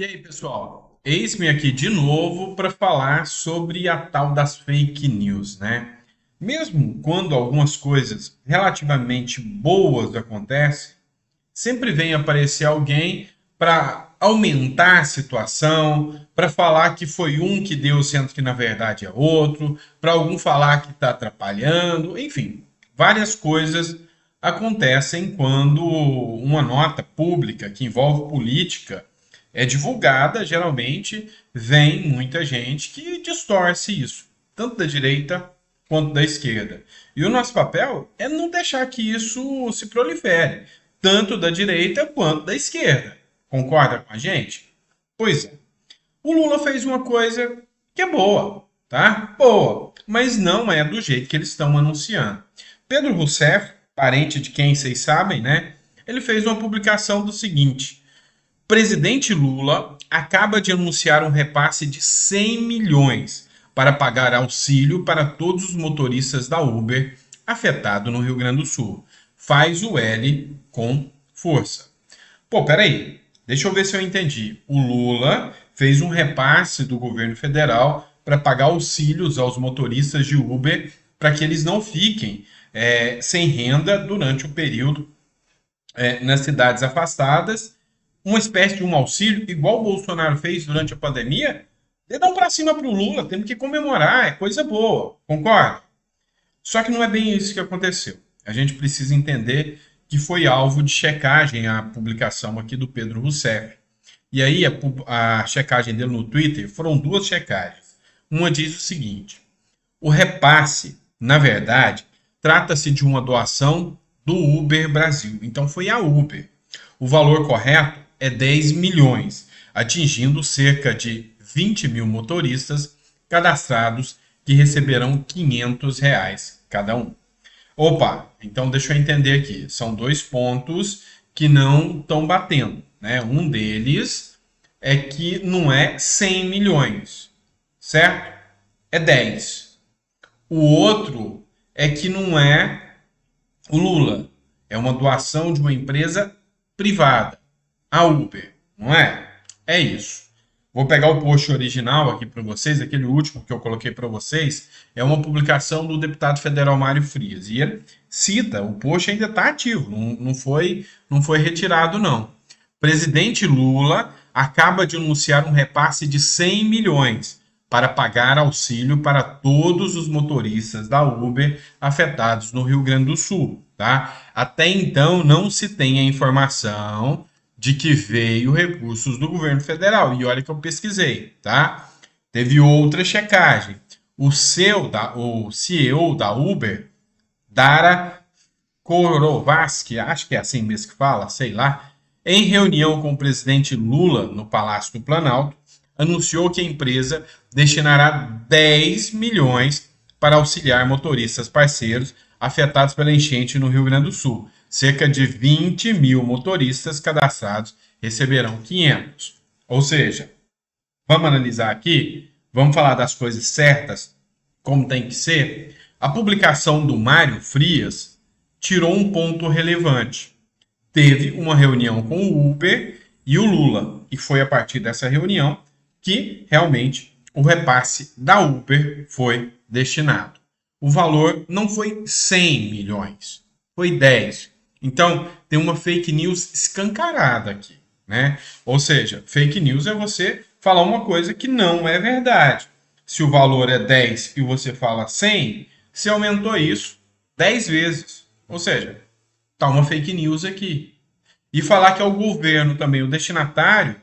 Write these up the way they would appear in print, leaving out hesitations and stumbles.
E aí, pessoal? Eis-me aqui de novo para falar sobre a tal das fake news, né? Mesmo quando algumas coisas relativamente boas acontecem, sempre vem aparecer alguém para aumentar a situação, para falar que foi um que deu, sendo que na verdade é outro, para algum falar que está atrapalhando, enfim, várias coisas acontecem quando uma nota pública que envolve política é divulgada, geralmente vem muita gente que distorce isso, tanto da direita quanto da esquerda. E o nosso papel é não deixar que isso se prolifere, tanto da direita quanto da esquerda. Concorda com a gente? Pois é. O Lula fez uma coisa que é boa, tá? Boa, mas não é do jeito que eles estão anunciando. Pedro Rousseff, parente de quem vocês sabem, né? Ele fez uma publicação do seguinte: presidente Lula acaba de anunciar um repasse de 100 milhões para pagar auxílio para todos os motoristas da Uber afetados no Rio Grande do Sul. Faz o L com força. Pô, peraí, deixa eu ver se eu entendi. O Lula fez um repasse do governo federal para pagar auxílios aos motoristas de Uber para que eles não fiquem sem renda durante o período nas cidades afastadas, uma espécie de um auxílio, igual o Bolsonaro fez durante a pandemia. Dedão para cima para o Lula, temos que comemorar, é coisa boa, concorda? Só que não é bem isso que aconteceu. A gente precisa entender que foi alvo de checagem a publicação aqui do Pedro Rousseff. E aí a checagem dele no Twitter foram duas checagens. Uma diz o seguinte: o repasse, na verdade, trata-se de uma doação do Uber Brasil. Então foi a Uber. O valor correto é 10 milhões, atingindo cerca de 20 mil motoristas cadastrados que receberão R$ 500 cada um. Opa, então deixa eu entender aqui. São dois pontos que não estão batendo, né? Um deles é que não é 100 milhões, certo? É 10. O outro é que não é o Lula. É uma doação de uma empresa privada, a Uber, não é? É isso. Vou pegar o post original aqui para vocês, aquele último que eu coloquei para vocês, é uma publicação do deputado federal Mário Frias. E ele cita, o post ainda está ativo, não foi retirado não. Presidente Lula acaba de anunciar um repasse de 100 milhões para pagar auxílio para todos os motoristas da Uber afetados no Rio Grande do Sul, tá? Até então não se tem a informação de que veio recursos do governo federal. E olha que eu pesquisei, tá? Teve outra checagem. O CEO da Uber, Dara Korovaski, acho que é assim mesmo que fala, sei lá, em reunião com o presidente Lula no Palácio do Planalto, anunciou que a empresa destinará 10 milhões para auxiliar motoristas parceiros afetados pela enchente no Rio Grande do Sul. Cerca de 20 mil motoristas cadastrados receberão 500. Ou seja, vamos analisar aqui, vamos falar das coisas certas, como tem que ser. A publicação do Mário Frias tirou um ponto relevante. Teve uma reunião com o Uber e o Lula, e foi a partir dessa reunião que realmente o repasse da Uber foi destinado. O valor não foi 100 milhões, foi 10. Então, tem uma fake news escancarada aqui, né? Ou seja, fake news é você falar uma coisa que não é verdade. Se o valor é 10 e você fala 100, você aumentou isso 10 vezes. Ou seja, tá uma fake news aqui. E falar que é o governo também, o destinatário,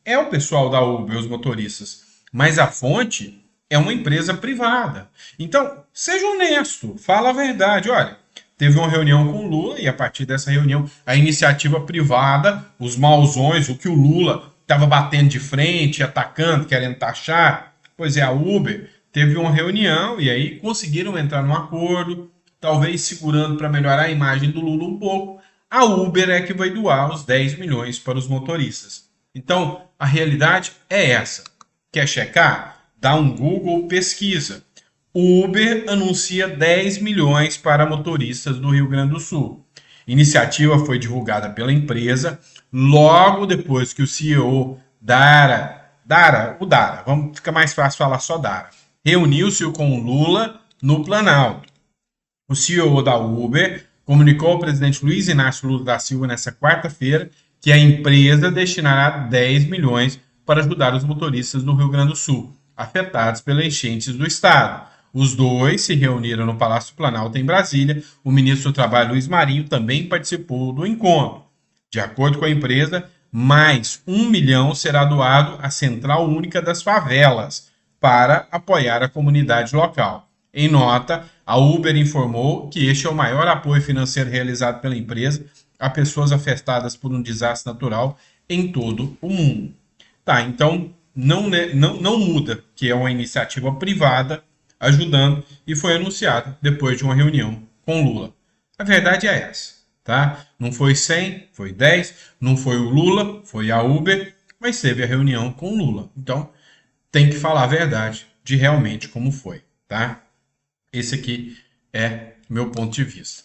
é o pessoal da Uber, os motoristas. Mas a fonte é uma empresa privada. Então, seja honesto, fala a verdade. Olha, teve uma reunião com o Lula e a partir dessa reunião, a iniciativa privada, os mauzões, o que o Lula estava batendo de frente, atacando, querendo taxar, pois é, a Uber teve uma reunião e aí conseguiram entrar num acordo, talvez segurando para melhorar a imagem do Lula um pouco. A Uber é que vai doar os 10 milhões para os motoristas. Então, a realidade é essa. Quer checar? Dá um Google, pesquisa. Uber anuncia 10 milhões para motoristas do Rio Grande do Sul. Iniciativa foi divulgada pela empresa logo depois que o CEO Dara, vamos, fica mais fácil falar só Dara. Reuniu-se com o Lula no Planalto. O CEO da Uber comunicou ao presidente Luiz Inácio Lula da Silva nesta quarta-feira que a empresa destinará 10 milhões para ajudar os motoristas do Rio Grande do Sul, afetados pelas enchentes do estado. Os dois se reuniram no Palácio do Planalto, em Brasília. O ministro do Trabalho, Luiz Marinho, também participou do encontro. De acordo com a empresa, mais 1 milhão será doado à Central Única das Favelas para apoiar a comunidade local. Em nota, a Uber informou que este é o maior apoio financeiro realizado pela empresa a pessoas afetadas por um desastre natural em todo o mundo. Tá, então não muda que é uma iniciativa privada ajudando e foi anunciado depois de uma reunião com Lula. A verdade é essa, tá? Não foi 100, foi 10, não foi o Lula, foi a Uber, mas teve a reunião com o Lula. Então, tem que falar a verdade de realmente como foi, tá? Esse aqui é meu ponto de vista.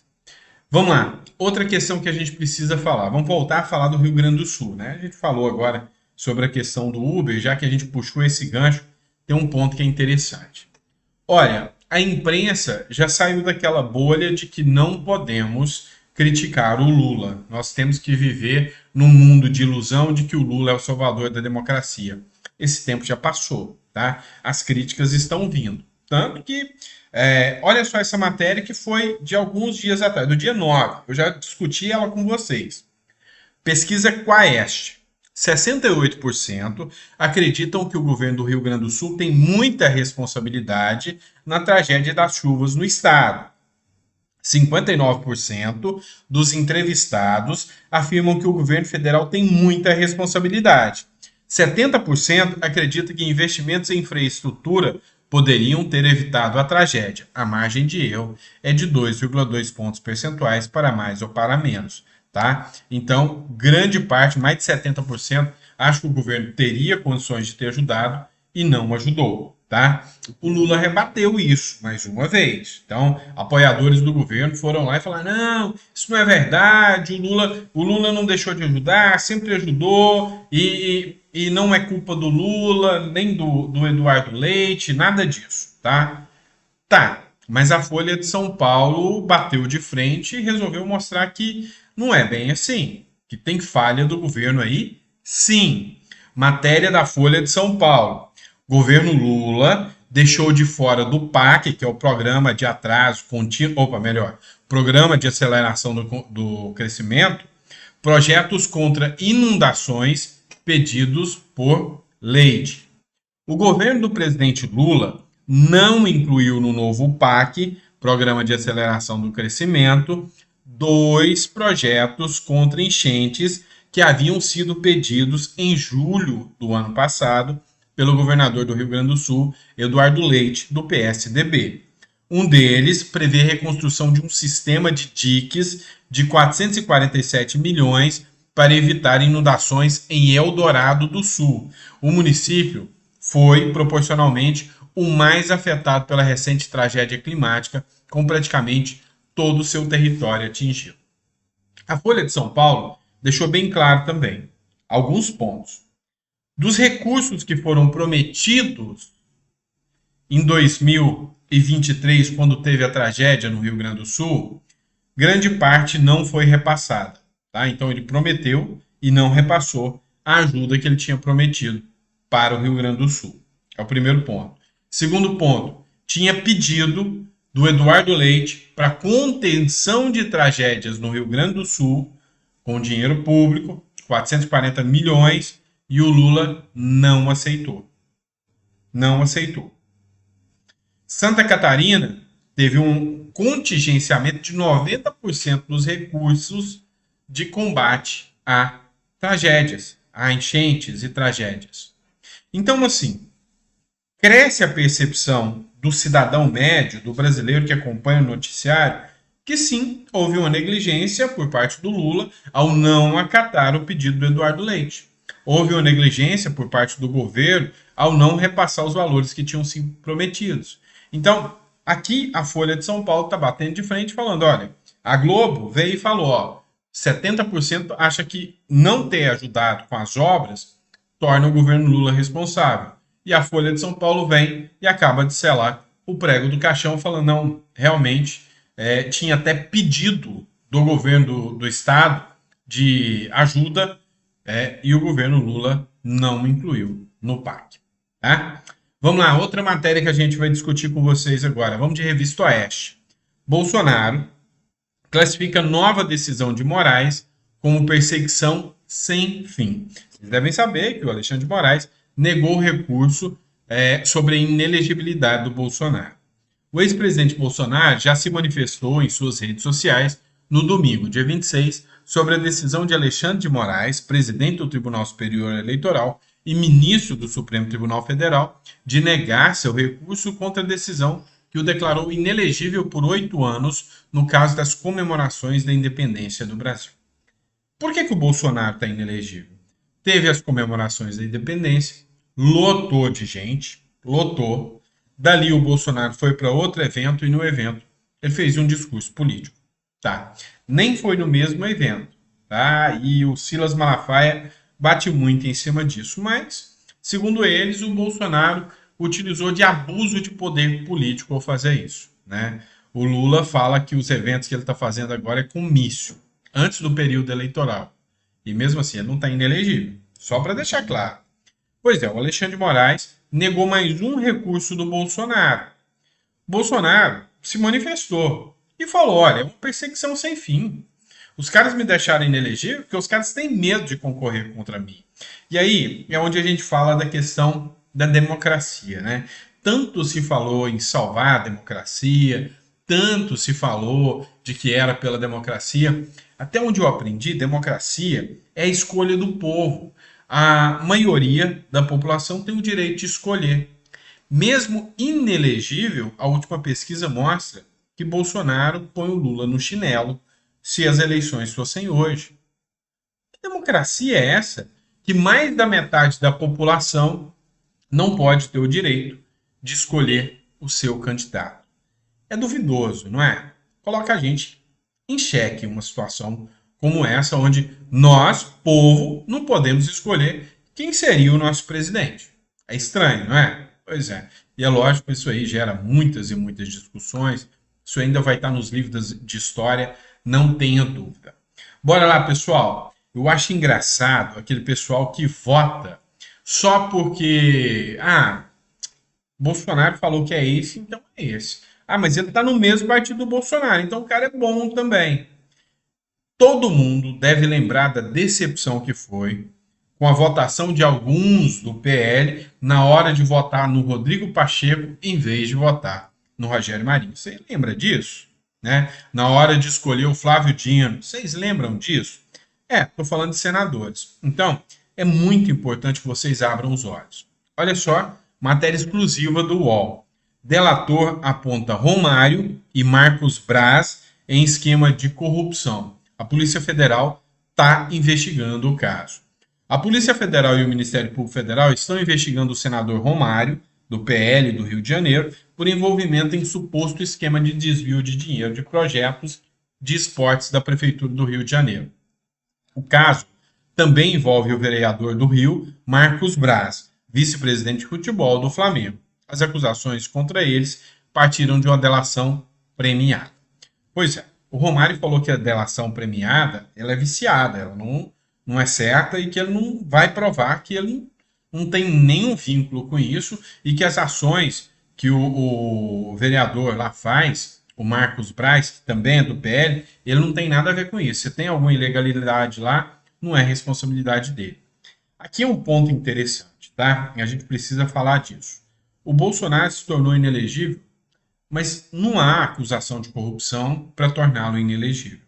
Vamos lá, outra questão que a gente precisa falar. Vamos voltar a falar do Rio Grande do Sul, né? A gente falou agora sobre a questão do Uber, já que a gente puxou esse gancho, tem um ponto que é interessante. Olha, a imprensa já saiu daquela bolha de que não podemos criticar o Lula. Nós temos que viver num mundo de ilusão de que o Lula é o salvador da democracia. Esse tempo já passou, tá? As críticas estão vindo. Tanto que, olha só essa matéria que foi de alguns dias atrás, do dia 9. Eu já discuti ela com vocês. Pesquisa Quaest. 68% acreditam que o governo do Rio Grande do Sul tem muita responsabilidade na tragédia das chuvas no estado. 59% dos entrevistados afirmam que o governo federal tem muita responsabilidade. 70% acredita que investimentos em infraestrutura poderiam ter evitado a tragédia. A margem de erro é de 2,2 pontos percentuais para mais ou para menos. Tá? Então, grande parte, mais de 70%, acho que o governo teria condições de ter ajudado e não ajudou. Tá? O Lula rebateu isso mais uma vez. Então, apoiadores do governo foram lá e falaram: não, isso não é verdade, o Lula não deixou de ajudar, sempre ajudou, e não é culpa do Lula, nem do Eduardo Leite, nada disso. Tá, mas a Folha de São Paulo bateu de frente e resolveu mostrar que não é bem assim, que tem falha do governo aí, sim. Matéria da Folha de São Paulo. Governo Lula deixou de fora do PAC, que é o Programa de Atraso Contínuo, Programa de Aceleração do Crescimento, projetos contra inundações pedidos por Leite. O governo do presidente Lula não incluiu no novo PAC, Programa de Aceleração do Crescimento, 2 projetos contra enchentes que haviam sido pedidos em julho do ano passado pelo governador do Rio Grande do Sul, Eduardo Leite, do PSDB. Um deles prevê a reconstrução de um sistema de diques de 447 milhões para evitar inundações em Eldorado do Sul. O município foi, proporcionalmente, o mais afetado pela recente tragédia climática, com praticamente todo o seu território atingido. A Folha de São Paulo deixou bem claro também alguns pontos. Dos recursos que foram prometidos em 2023, quando teve a tragédia no Rio Grande do Sul, grande parte não foi repassada. Tá? Então ele prometeu e não repassou a ajuda que ele tinha prometido para o Rio Grande do Sul. É o primeiro ponto. Segundo ponto, tinha pedido do Eduardo Leite para contenção de tragédias no Rio Grande do Sul, com dinheiro público, 440 milhões, e o Lula não aceitou. Não aceitou. Santa Catarina teve um contingenciamento de 90% dos recursos de combate a tragédias, a enchentes e tragédias. Então, assim, cresce a percepção do cidadão médio, do brasileiro que acompanha o noticiário, que sim, houve uma negligência por parte do Lula ao não acatar o pedido do Eduardo Leite. Houve uma negligência por parte do governo ao não repassar os valores que tinham sido prometidos. Então, aqui a Folha de São Paulo está batendo de frente falando, olha, a Globo veio e falou, 70% acha que não ter ajudado com as obras torna o governo Lula responsável. E a Folha de São Paulo vem e acaba de selar o prego do caixão, falando, não, realmente tinha até pedido do governo do estado de ajuda e o governo Lula não incluiu no PAC. Tá? Vamos lá, outra matéria que a gente vai discutir com vocês agora. Vamos de Revista Oeste. Bolsonaro classifica nova decisão de Moraes como perseguição sem fim. Vocês devem saber que o Alexandre de Moraes negou o recurso sobre a inelegibilidade do Bolsonaro. O ex-presidente Bolsonaro já se manifestou em suas redes sociais no domingo, dia 26, sobre a decisão de Alexandre de Moraes, presidente do Tribunal Superior Eleitoral e ministro do Supremo Tribunal Federal, de negar seu recurso contra a decisão que o declarou inelegível por 8 anos no caso das comemorações da independência do Brasil. Por que o Bolsonaro está inelegível? Teve as comemorações da independência, lotou de gente, lotou. Dali o Bolsonaro foi para outro evento e no evento ele fez um discurso político. Tá? Nem foi no mesmo evento. Tá? E o Silas Malafaia bate muito em cima disso. Mas, segundo eles, o Bolsonaro utilizou de abuso de poder político ao fazer isso. Né? O Lula fala que os eventos que ele está fazendo agora é comício, antes do período eleitoral. E mesmo assim, ele não está inelegível. Só para deixar claro. Pois é, o Alexandre de Moraes negou mais um recurso do Bolsonaro. Bolsonaro se manifestou e falou, olha, é uma perseguição sem fim. Os caras me deixaram inelegível porque os caras têm medo de concorrer contra mim. E aí é onde a gente fala da questão da democracia, né? Tanto se falou em salvar a democracia, tanto se falou de que era pela democracia. Até onde eu aprendi, democracia é a escolha do povo. A maioria da população tem o direito de escolher. Mesmo inelegível, a última pesquisa mostra que Bolsonaro põe o Lula no chinelo se as eleições fossem hoje. Que democracia é essa que mais da metade da população não pode ter o direito de escolher o seu candidato? É duvidoso, não é? Coloca a gente em xeque uma situação como essa, onde nós, povo, não podemos escolher quem seria o nosso presidente. É estranho, não é? Pois é. E é lógico, isso aí gera muitas e muitas discussões. Isso ainda vai estar nos livros de história, não tenha dúvida. Bora lá, pessoal. Eu acho engraçado aquele pessoal que vota só porque Bolsonaro falou que é esse, então é esse. Mas ele está no mesmo partido do Bolsonaro, então o cara é bom também. Todo mundo deve lembrar da decepção que foi com a votação de alguns do PL na hora de votar no Rodrigo Pacheco em vez de votar no Rogério Marinho. Você lembra disso? Né? Na hora de escolher o Flávio Dino. Vocês lembram disso? Estou falando de senadores. Então, é muito importante que vocês abram os olhos. Olha só, matéria exclusiva do UOL. Delator aponta Romário e Marcos Braz em esquema de corrupção. A Polícia Federal está investigando o caso. A Polícia Federal e o Ministério Público Federal estão investigando o senador Romário, do PL do Rio de Janeiro, por envolvimento em suposto esquema de desvio de dinheiro de projetos de esportes da Prefeitura do Rio de Janeiro. O caso também envolve o vereador do Rio, Marcos Braz, vice-presidente de futebol do Flamengo. As acusações contra eles partiram de uma delação premiada. Pois é, o Romário falou que a delação premiada ela é viciada, ela não é certa e que ele não vai provar que ele não tem nenhum vínculo com isso e que as ações que o vereador lá faz, o Marcos Braz, que também é do PL, ele não tem nada a ver com isso. Se tem alguma ilegalidade lá, não é responsabilidade dele. Aqui é um ponto interessante, tá? E a gente precisa falar disso. O Bolsonaro se tornou inelegível, mas não há acusação de corrupção para torná-lo inelegível.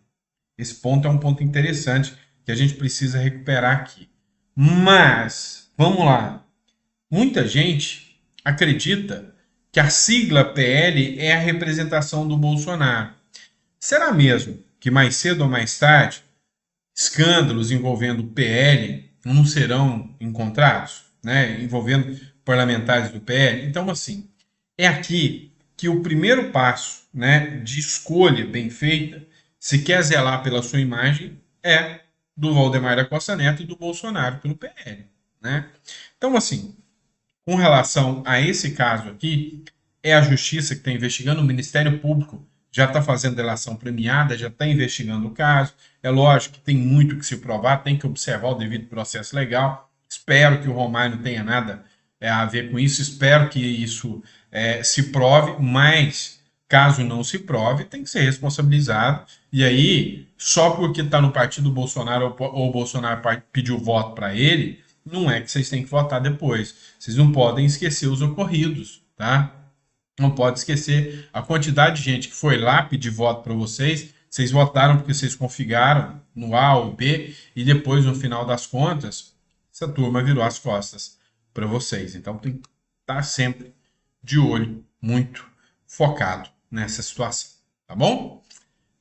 Esse ponto é um ponto interessante que a gente precisa recuperar aqui. Mas, vamos lá. Muita gente acredita que a sigla PL é a representação do Bolsonaro. Será mesmo que mais cedo ou mais tarde escândalos envolvendo o PL não serão encontrados, né? Envolvendo parlamentares do PL? Então, assim, é aqui que o primeiro passo, né, de escolha bem feita, se quer zelar pela sua imagem, é do Valdemar da Costa Neto e do Bolsonaro pelo PL. né? Então, assim, com relação a esse caso aqui, é a Justiça que está investigando, o Ministério Público já está fazendo delação premiada, já está investigando o caso. É lógico que tem muito que se provar, tem que observar o devido processo legal. Espero que o Romário não tenha nada a ver com isso, espero que isso se prove, mas caso não se prove, tem que ser responsabilizado. E aí, só porque está no partido do Bolsonaro ou o Bolsonaro pediu voto para ele, não é que vocês têm que votar depois. Vocês não podem esquecer os ocorridos, tá? Não pode esquecer a quantidade de gente que foi lá pedir voto para vocês. Vocês votaram porque vocês confiaram no A ou B e depois, no final das contas, essa turma virou as costas para vocês. Então tem que estar sempre de olho, muito focado nessa situação, tá bom?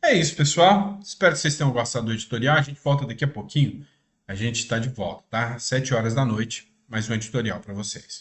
É isso, pessoal. Espero que vocês tenham gostado do editorial. A gente volta daqui a pouquinho. A gente está de volta, tá? Às 7 horas da noite, mais um editorial para vocês.